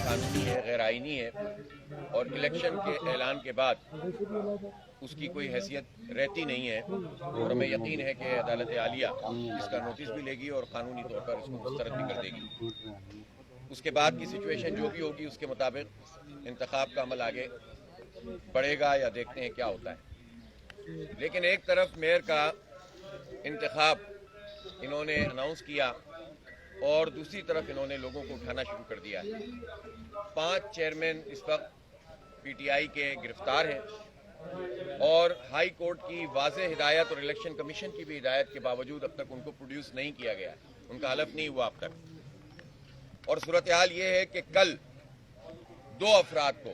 قانونی ہے، غیر آئینی ہے، اور الیکشن کے اعلان کے بعد اس کی کوئی حیثیت رہتی نہیں ہے، اور ہمیں یقین ہے کہ عدالت عالیہ اس کا نوٹس بھی لے گی اور قانونی طور پر اس کو مسترد بھی کر دے گی۔ اس کے بعد کی سچویشن جو بھی ہوگی اس کے مطابق انتخاب کا عمل آگے بڑھے گا یا دیکھتے ہیں کیا ہوتا ہے۔ لیکن ایک طرف میئر کا انتخاب انہوں نے اناؤنس کیا اور دوسری طرف انہوں نے لوگوں کو اٹھانا شروع کر دیا ہے۔ 5 چیئرمین اس وقت پی ٹی آئی کے گرفتار ہیں، اور ہائی کورٹ کی واضح ہدایت اور الیکشن کمیشن کی بھی ہدایت کے باوجود اب تک ان کو پروڈیوس نہیں کیا گیا ہے، ان کا حلف نہیں ہوا اب تک۔ اور صورتحال یہ ہے کہ کل 2 افراد کو،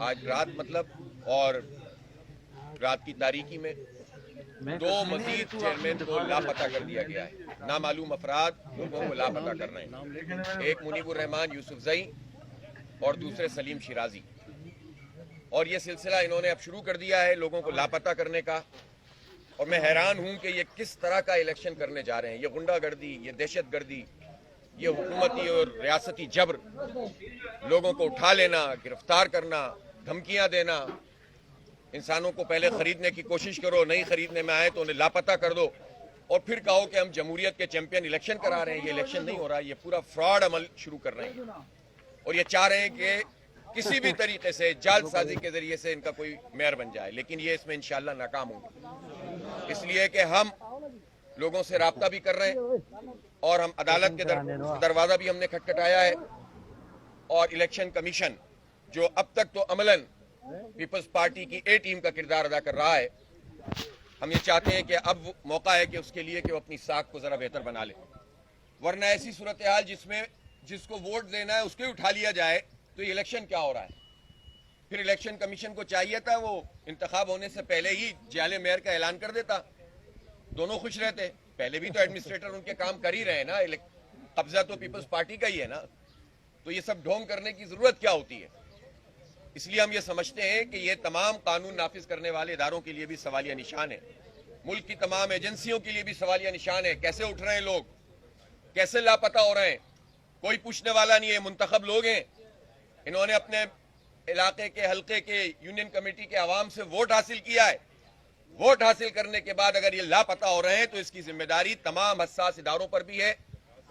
آج رات مطلب، اور رات کی تاریکی میں 2 مزید چیئرمین کو لاپتہ کر دیا گیا ہے۔ نامعلوم افراد لوگوں کو لاپتہ کر رہے ہیں، ایک منیب الرحمان یوسف زئی اور دوسرے سلیم شیرازی، اور یہ سلسلہ انہوں نے اب شروع کر دیا ہے لوگوں کو لاپتہ کرنے کا۔ اور میں حیران ہوں کہ یہ کس طرح کا الیکشن کرنے جا رہے ہیں۔ یہ غنڈہ گردی، یہ دہشت گردی، یہ حکومتی اور ریاستی جبر، لوگوں کو اٹھا لینا، گرفتار کرنا، دھمکیاں دینا، انسانوں کو پہلے خریدنے کی کوشش کرو، نہیں خریدنے میں آئے تو انہیں لاپتہ کر دو، اور پھر کہو کہ ہم جمہوریت کے چیمپئن الیکشن کرا رہے ہیں۔ یہ الیکشن نہیں ہو رہا، یہ پورا فراڈ عمل شروع کر رہے ہیں، اور یہ چاہ رہے ہیں کہ کسی بھی طریقے سے جعل سازی کے ذریعے سے ان کا کوئی میئر بن جائے، لیکن یہ اس میں انشاءاللہ ناکام ہوں گے۔ اس لیے کہ ہم لوگوں سے رابطہ بھی کر رہے ہیں، اور ہم عدالت کے دروازہ بھی ہم نے کھٹکھٹایا ہے، اور الیکشن کمیشن جو اب تک تو عملاً پیپلز پارٹی کی اے ٹیم کا کردار ادا کر رہا ہے، ہم یہ چاہتے ہیں کہ اب موقع ہے کہ اس کے لیے کہ وہ اپنی ساکھ کو ذرا بہتر بنا لے، ورنہ ایسی صورتحال جس میں جس کو ووٹ دینا ہے اس کو اٹھا لیا جائے تو یہ الیکشن کیا ہو رہا ہے۔ پھر الیکشن کمیشن کو چاہیے تھا وہ انتخاب ہونے سے پہلے ہی جعل میئر کا اعلان کر دیتا، دونوں خوش رہتے۔ پہلے بھی تو ایڈمنسٹریٹر ان کے کام کر ہی رہے ہیں نا، قبضہ تو پیپلز پارٹی کا ہی ہے نا، تو یہ سب ڈھونگ کرنے کی ضرورت کیا ہوتی ہے۔ اس لیے ہم یہ سمجھتے ہیں کہ یہ تمام قانون نافذ کرنے والے اداروں کے لیے بھی سوالیہ نشان ہے، ملک کی تمام ایجنسیوں کے لیے بھی سوالیہ نشان ہے۔ کیسے اٹھ رہے ہیں لوگ، کیسے لاپتہ ہو رہے ہیں، کوئی پوچھنے والا نہیں ہے، منتخب لوگ ہیں، انہوں نے اپنے علاقے کے حلقے کے یونین کمیٹی کے عوام سے ووٹ حاصل کیا ہے۔ ووٹ حاصل کرنے کے بعد اگر یہ لاپتہ ہو رہے ہیں تو اس کی ذمہ داری تمام حساس اداروں پر بھی ہے،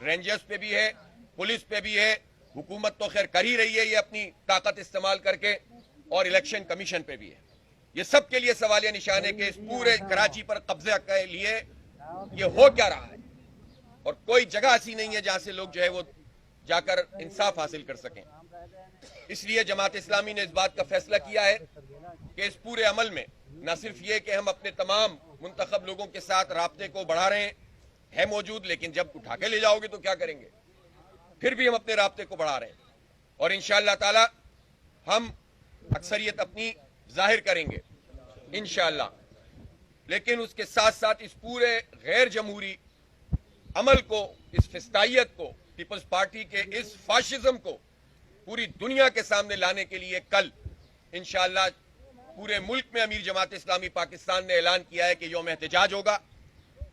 رینجرز پہ بھی ہے، پولیس پہ بھی ہے، حکومت تو خیر کر ہی رہی ہے یہ اپنی طاقت استعمال کر کے، اور الیکشن کمیشن پہ بھی ہے۔ یہ سب کے لیے سوالیہ نشان ہے کہ اس پورے کراچی پر قبضہ کے لیے یہ ہو کیا رہا ہے، اور کوئی جگہ ایسی نہیں ہے جہاں سے لوگ جو ہے وہ جا کر انصاف حاصل کر سکیں۔ اس لیے جماعت اسلامی نے اس بات کا فیصلہ کیا ہے کہ اس پورے عمل میں نہ صرف یہ کہ ہم اپنے تمام منتخب لوگوں کے ساتھ رابطے کو بڑھا رہے ہیں موجود، لیکن جب اٹھا کے لے جاؤ گے تو کیا کریں گے، پھر بھی ہم اپنے رابطے کو بڑھا رہے ہیں، اور انشاءاللہ تعالی ہم اکثریت اپنی ظاہر کریں گے انشاءاللہ۔ لیکن اس کے ساتھ ساتھ اس پورے غیر جمہوری عمل کو، اس فسطائیت کو، پیپلز پارٹی کے اس فاشزم کو پوری دنیا کے سامنے لانے کے لیے کل انشاءاللہ پورے ملک میں امیر جماعت اسلامی پاکستان نے اعلان کیا ہے کہ یوم احتجاج ہوگا،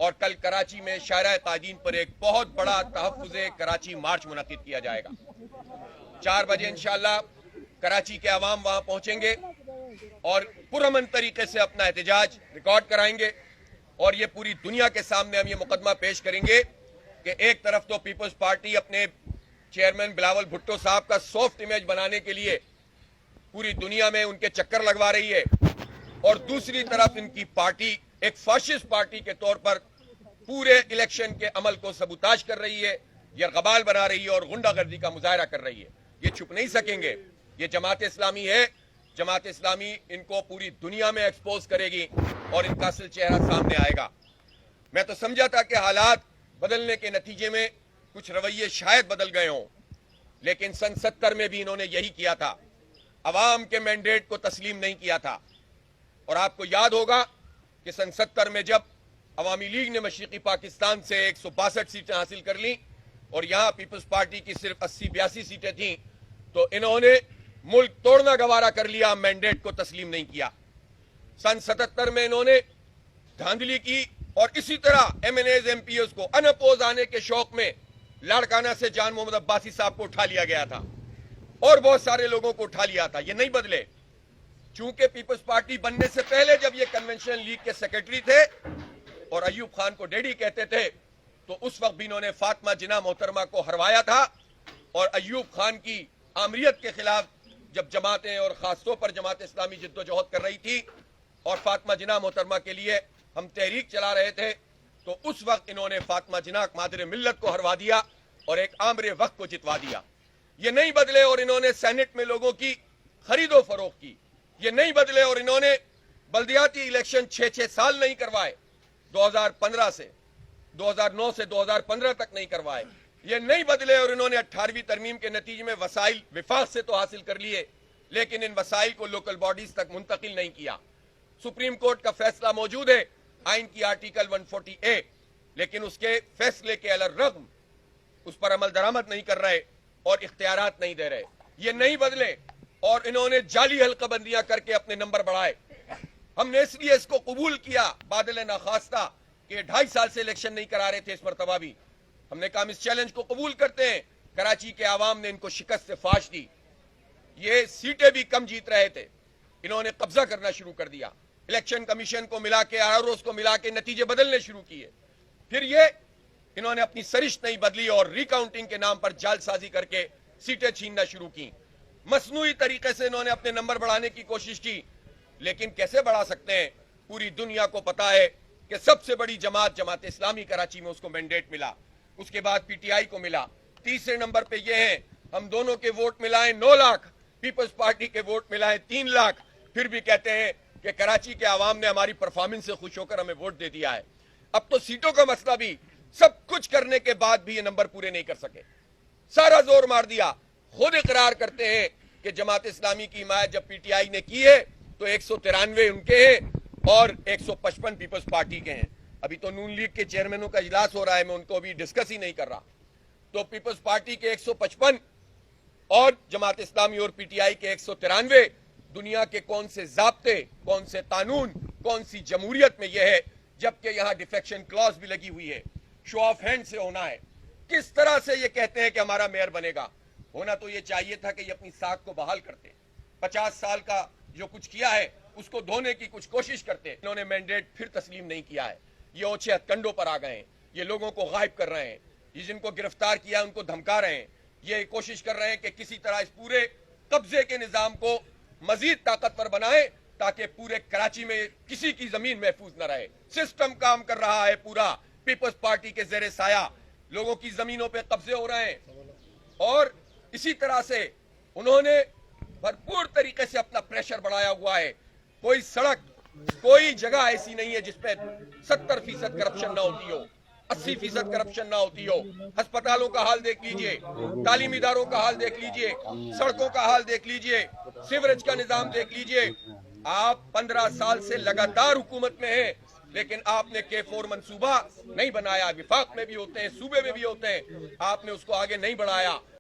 اور کل کراچی میں شارع قائدین پر ایک بہت بڑا تحفظ کراچی مارچ منعقد کیا جائے گا۔ 4 بجے انشاءاللہ کراچی کے عوام وہاں پہنچیں گے اور پرامن طریقے سے اپنا احتجاج ریکارڈ کرائیں گے، اور یہ پوری دنیا کے سامنے ہم یہ مقدمہ پیش کریں گے کہ ایک طرف تو پیپلز پارٹی اپنے چیئرمین بلاول بھٹو صاحب کا سافٹ امیج بنانے کے لیے پوری دنیا میں ان کے چکر لگوا رہی ہے، اور دوسری طرف ان کی پارٹی ایک فاشسٹ پارٹی کے طور پر پورے الیکشن کے عمل کو سبوتاج کر رہی ہے، یرغمال بنا رہی ہے اور غنڈہ گردی کا مظاہرہ کر رہی ہے۔ یہ چھپ نہیں سکیں گے، یہ جماعت اسلامی ہے، جماعت اسلامی ان کو پوری دنیا میں ایکسپوز کرے گی اور ان کا اصل چہرہ سامنے آئے گا۔ میں تو سمجھا تھا کہ حالات بدلنے کے نتیجے میں کچھ رویے شاید بدل گئے ہوں، لیکن سن 70 میں بھی انہوں نے یہی کیا تھا، عوام کے مینڈیٹ کو تسلیم نہیں کیا تھا۔ اور آپ کو یاد ہوگا کہ سن 70 میں جب عوامی لیگ نے مشرقی پاکستان سے 162 سیٹیں حاصل کر لیں اور یہاں پیپلز پارٹی کی صرف 80-82 سیٹیں تھیں، تو انہوں نے ملک توڑنا گوارا کر لیا، مینڈیٹ کو تسلیم نہیں کیا۔ سن 77 میں انہوں نے دھاندلی کی، اور اسی طرح MNAs MPAs ایز کو ان اپوز آنے کے شوق میں لاڑکانہ سے جان محمد عباسی صاحب کو اٹھا لیا گیا تھا۔ اور بہت سارے لوگوں کو اٹھا لیا تھا. یہ نہیں بدلے. چونکہ پیپلز پارٹی بننے سے پہلے جب یہ کنونشن لیگ کے سیکرٹری تھے اور ایوب خان کو ڈیڈی کہتے تھے, تو اس وقت بھی انہوں نے فاطمہ جناح محترمہ کو ہروایا تھا, اور ایوب خان کی آمریت کے خلاف جب جماعتیں اور خاص طور پر جماعت اسلامی جدوجہد کر رہی تھی اور فاطمہ جناح محترمہ کے لیے ہم تحریک چلا رہے تھے, تو اس وقت انہوں نے فاطمہ جناح مادر ملت کو ہروا دیا اور ایک آمر وقت کو جتوا دیا. یہ نہیں بدلے اور انہوں نے سینٹ میں لوگوں کی خرید و فروخت کی. یہ نہیں بدلے اور انہوں نے بلدیاتی الیکشن 6 سال نہیں کروائے, 2015 سے 2009 سے 2015 تک نہیں کروائے. یہ نہیں بدلے اور انہوں نے 18ویں ترمیم کے نتیجے میں وسائل وفاق سے تو حاصل کر لیے, لیکن ان وسائل کو لوکل باڈیز تک منتقل نہیں کیا. سپریم کورٹ کا فیصلہ موجود ہے آئین کی آرٹیکل 140A, لیکن اس کے فیصلے کے الرغم اس پر عمل درآمد نہیں کر رہے اور اختیارات نہیں دے رہے. یہ نہیں بدلے اور انہوں نے جعلی حلقہ بندیاں کر کے اپنے نمبر بڑھائے. ہم نے اس لیے اس کو قبول کیا بادل ناخواستہ کہ 2.5 سال سے الیکشن نہیں کرا رہے تھے. اس مرتبہ بھی ہم نے کہا ہم اس چیلنج کو قبول کرتے ہیں. کراچی کے عوام نے ان کو شکست سے فاش دی. یہ سیٹیں بھی کم جیت رہے تھے, انہوں نے قبضہ کرنا شروع کر دیا. الیکشن کمیشن کو ملا کے, آروز کو ملا کے نتیجے بدلنے شروع کیے. پھر یہ انہوں نے اپنی سرشت نہیں بدلی اور ریکاؤنٹنگ کے نام پر جال سازی کر کے سیٹیں چھیننا شروع کی. مصنوعی طریقے سے انہوں نے اپنے نمبر بڑھانے کی کوشش کی, لیکن کیسے بڑھا سکتے ہیں؟ پوری دنیا کو پتا ہے کہ سب سے بڑی جماعت اسلامی کراچی میں اس کو مینڈیٹ ملا, اس کے بعد پی ٹی آئی کو ملا. تیسرے نمبر پہ یہ ہیں, ہم دونوں کے ووٹ ملائیں 9 لاکھ, پیپلز پارٹی کے ووٹ ملائیں 3 لاکھ, پھر بھی کہتے ہیں کہ کراچی کے عوام نے ہماری پرفارمنس سے خوش ہو کر ہمیں ووٹ دے دیا ہے. اب تو سیٹوں کا مسئلہ بھی, سب کچھ کرنے کے بعد بھی یہ نمبر پورے نہیں کر سکے. سارا زور مار دیا. خود اقرار کرتے ہیں کہ جماعت اسلامی کی حمایت جب پی ٹی آئی نے کی ہے تو 193 ان کے ہیں اور 155 پیپلز پارٹی کے ہیں. ابھی تو نون لیگ کے چیئرمینوں کا اجلاس ہو رہا ہے, میں ان کو ابھی ڈسکس ہی نہیں کر رہا. تو پیپلز پارٹی کے 155 اور جماعت اسلامی اور پی ٹی آئی کے 193, دنیا کے کون سے ضابطے, کون سے قانون, کون سی جمہوریت میں یہ ہے, جبکہ یہاں ڈیفیکشن کلاس بھی لگی ہوئی ہے. شو آف ہینڈ سے ہونا ہے. کس طرح سے یہ کہتے ہیں کہ ہمارا میئر بنے گا؟ ہونا تو یہ چاہیے تھا کہ یہ اپنی ساکھ کو بحال کرتے, 50 سال کا جو کچھ کیا ہے اس کو دھونے کی کچھ کوشش کرتے. انہوں نے مینڈیٹ پھر تسلیم نہیں کیا ہے. یہ اوچھے ہتھ پر آ گئے ہیں. یہ لوگوں کو غائب کر رہے ہیں. یہ جن کو گرفتار کیا ان کو دھمکا رہے ہیں. یہ کوشش کر رہے ہیں کہ کسی طرح اس پورے قبضے کے نظام کو مزید طاقتور بنائیں تاکہ پورے کراچی میں کسی کی زمین محفوظ نہ رہے. سسٹم کام کر رہا ہے پورا, پیپلز پارٹی کے زیر سایہ لوگوں کی زمینوں پہ قبضے ہو رہے ہیں, اور اسی طرح سے انہوں نے بھرپور طریقے سے اپنا پریشر بڑھایا ہوا ہے. کوئی سڑک, کوئی جگہ ایسی نہیں ہے جس پہ 70% کرپشن نہ ہوتی ہو, 80% کرپشن نہ ہوتی ہو. ہسپتالوں کا حال دیکھ لیجئے, تعلیمی اداروں کا حال دیکھ لیجئے, سڑکوں کا حال دیکھ لیجئے, سیوریج کا نظام دیکھ لیجئے. آپ 15 سال سے لگاتار حکومت میں ہیں, لیکن آپ نے K4 منصوبہ نہیں بنایا. وفاق میں بھی ہوتے ہیں, صوبے میں بھی ہوتے ہیں, آپ نے اس کو آگے نہیں بڑھایا.